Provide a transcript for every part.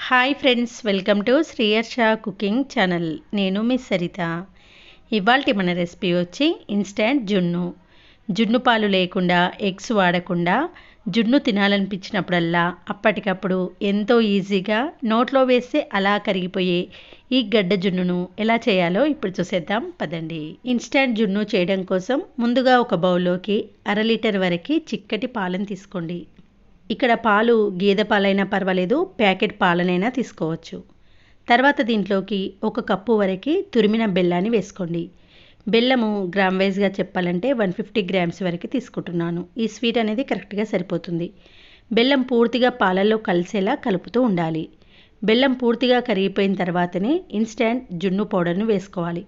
Hi friends, welcome to Sriyarsha cooking channel. నేను miss Saritha. ఇవాల్టి మన రెసిపీ వచ్చి ఇన్స్టెంట్ జున్ను పాలు లేకుండా, ఎగ్స్ వాడకుండా జున్ను తినాలనిపించినప్పుడల్లా అప్పటికప్పుడు ఎంతో ఈజీగా నోట్లో వేస్తే అలా కరిగిపోయే ఈ గడ్డ జున్నును ఎలా చేయాలో ఇప్పుడు చూసేద్దాం పదండి. ఇన్స్టెంట్ జున్ను చేయడం కోసం ముందుగా ఒక బౌల్లోకి 1/2 లీటర్ వరకు చిక్కటి పాలను తీసుకోండి. ఇక్కడ పాలు గేదె పాలైనా పర్వాలేదు, ప్యాకెట్ పాలనైనా తీసుకోవచ్చు. తర్వాత దీంట్లోకి 1 కప్పు వరకు తురిమిన బెల్లాన్ని వేసుకోండి. బెల్లము గ్రామ్ వైజ్గా చెప్పాలంటే 150 గ్రామ్స్ వరకు తీసుకుంటున్నాను. ఈ స్వీట్ అనేది కరెక్ట్గా సరిపోతుంది. బెల్లం పూర్తిగా పాలల్లో కలిసేలా కలుపుతూ ఉండాలి. బెల్లం పూర్తిగా కరిగిపోయిన తర్వాతనే ఇన్స్టెంట్ జున్ను పౌడర్ను వేసుకోవాలి.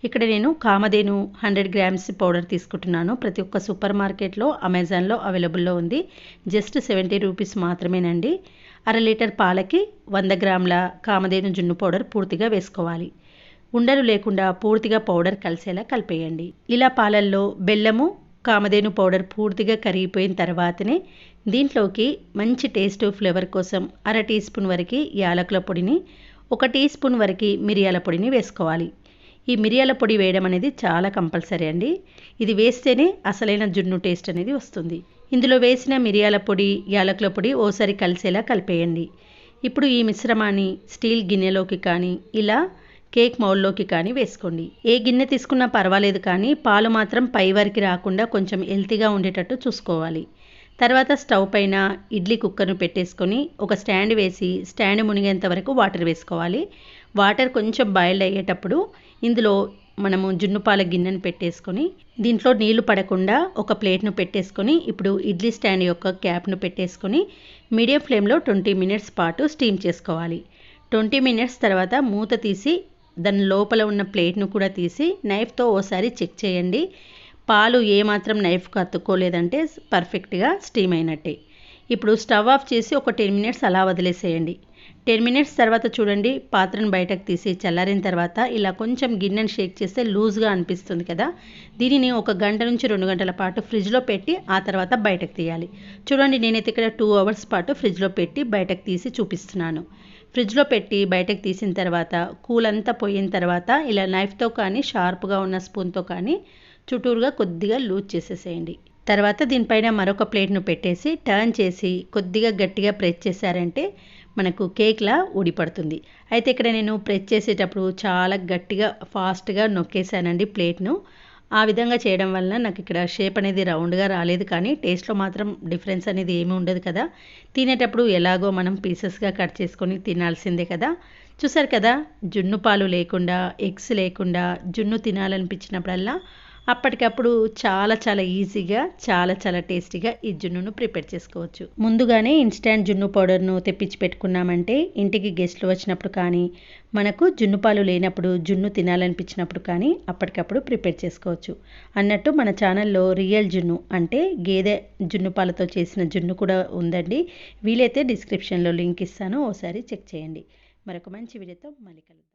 ఇక్కడ నేను కామధేను 100 గ్రామ్స్ పౌడర్ తీసుకుంటున్నాను. ప్రతి ఒక్క సూపర్ మార్కెట్లో, అమెజాన్లో అవైలబుల్లో ఉంది. జస్ట్ 70 రూపీస్ మాత్రమేనండి. 1/2 లీటర్ పాలకి 100 గ్రాముల కామధేను జున్ను పౌడర్ పూర్తిగా వేసుకోవాలి. ఉండలు లేకుండా పూర్తిగా పౌడర్ కలిసేలా కలిపేయండి. ఇలా పాలల్లో బెల్లము, కామధేను పౌడర్ పూర్తిగా కరిగిపోయిన తర్వాతనే దీంట్లోకి మంచి టేస్ట్ ఫ్లేవర్ కోసం 1/2 టీ స్పూన్ వరకు యాలకుల పొడిని, 1 టీ స్పూన్ వరకు మిరియాల పొడిని వేసుకోవాలి. ఈ మిరియాల పొడి వేయడం అనేది చాలా కంపల్సరీ అండి. ఇది వేస్తేనే అసలైన జున్ను టేస్ట్ అనేది వస్తుంది. ఇందులో వేసిన మిరియాల పొడి, యాలకుల పొడి ఓసారి కలిసేలా కలిపేయండి. ఇప్పుడు ఈ మిశ్రమాన్ని స్టీల్ గిన్నెలోకి కానీ, ఇలా కేక్ మౌల్లోకి కానీ వేసుకోండి. ఏ గిన్నె తీసుకున్నా పర్వాలేదు, కానీ పాలు మాత్రం పై వరకు రాకుండా కొంచెం హెల్తీగా ఉండేటట్టు చూసుకోవాలి. తర్వాత స్టవ్ పైన ఇడ్లీ కుక్కర్ను పెట్టేసుకొని ఒక స్టాండ్ వేసి స్టాండ్ మునిగేంత వరకు వాటర్ వేసుకోవాలి. వాటర్ కొంచెం బాయిల్డ్ అయ్యేటప్పుడు ఇందులో మనము జున్ను పాల గిన్నెను పెట్టేసుకొని దీంట్లో నీళ్లు పడకుండా ఒక ప్లేట్ను పెట్టేసుకొని ఇప్పుడు ఇడ్లీ స్టాండ్ యొక్క క్యాప్ను పెట్టేసుకొని మీడియం ఫ్లేమ్లో 20 మినిట్స్ పాటు స్టీమ్ చేసుకోవాలి. 20 మినిట్స్ తర్వాత మూత తీసి దాని లోపల ఉన్న ప్లేట్ను కూడా తీసి నైఫ్తో ఓసారి చెక్ చేయండి. పాలు ఏమాత్రం నైఫ్కి అతుక్కోలేదంటే పర్ఫెక్ట్గా స్టీమ్ అయినట్టే. ఇప్పుడు స్టవ్ ఆఫ్ చేసి ఒక 10 మినిట్స్ అలా వదిలేసేయండి. 10 మినిట్స్ తర్వాత చూడండి, పాత్రను బయటకు తీసి చల్లారిన తర్వాత ఇలా కొంచెం గిన్నెను షేక్ చేస్తే లూజ్గా అనిపిస్తుంది కదా. దీనిని 1 గంట నుంచి 2 గంటల పాటు ఫ్రిడ్జ్లో పెట్టి ఆ తర్వాత బయటకు తీయాలి. చూడండి, నేనైతే ఇక్కడ 2 అవర్స్ పాటు ఫ్రిడ్జ్లో పెట్టి బయటకు తీసి చూపిస్తున్నాను. ఫ్రిడ్జ్లో పెట్టి బయటకు తీసిన తర్వాత కూల్ అంతా పోయిన తర్వాత ఇలా నైఫ్తో కానీ, షార్ప్గా ఉన్న స్పూన్తో కానీ చుట్టూరుగా కొద్దిగా లూజ్ చేసేసేయండి. తర్వాత దీనిపైన మరొక ప్లేట్ను పెట్టేసి టర్న్ చేసి కొద్దిగా గట్టిగా ప్రెస్ చేశారంటే మనకు కేక్లా ఊడిపడుతుంది. అయితే ఇక్కడ నేను ప్రెస్ చేసేటప్పుడు చాలా గట్టిగా ఫాస్ట్గా నొక్కేసానండి ప్లేట్ను. ఆ విధంగా చేయడం వలన నాకు ఇక్కడ షేప్ అనేది రౌండ్గా రాలేదు, కానీ టేస్ట్లో మాత్రం డిఫరెన్స్ అనేది ఏమీ ఉండదు కదా. తినేటప్పుడు ఎలాగో మనం పీసెస్గా కట్ చేసుకొని తినాల్సిందే కదా. చూసారు కదా, జున్ను పాలు లేకుండా, ఎగ్స్ లేకుండా జున్ను తినాలనిపించినప్పుడల్లా అప్పటికప్పుడు చాలా చాలా ఈజీగా, చాలా చాలా టేస్టీగా ఈ జున్నును ప్రిపేర్ చేసుకోవచ్చు. ముందుగానే ఇన్స్టెంట్ జున్ను పౌడర్ను తెప్పించి పెట్టుకున్నామంటే ఇంటికి గెస్ట్లు వచ్చినప్పుడు కానీ, మనకు జున్ను పాలు లేనప్పుడు జున్ను తినాలనిపించినప్పుడు కానీ అప్పటికప్పుడు ప్రిపేర్ చేసుకోవచ్చు. అన్నట్టు మన ఛానల్లో రియల్ జున్ను అంటే గేదె జున్ను పాలతో చేసిన జున్ను కూడా ఉందండి. వీలైతే డిస్క్రిప్షన్లో లింక్ ఇస్తాను, ఓసారి చెక్ చేయండి. మరొక మంచి వీడియోతో మళ్ళీ కలుద్దాం.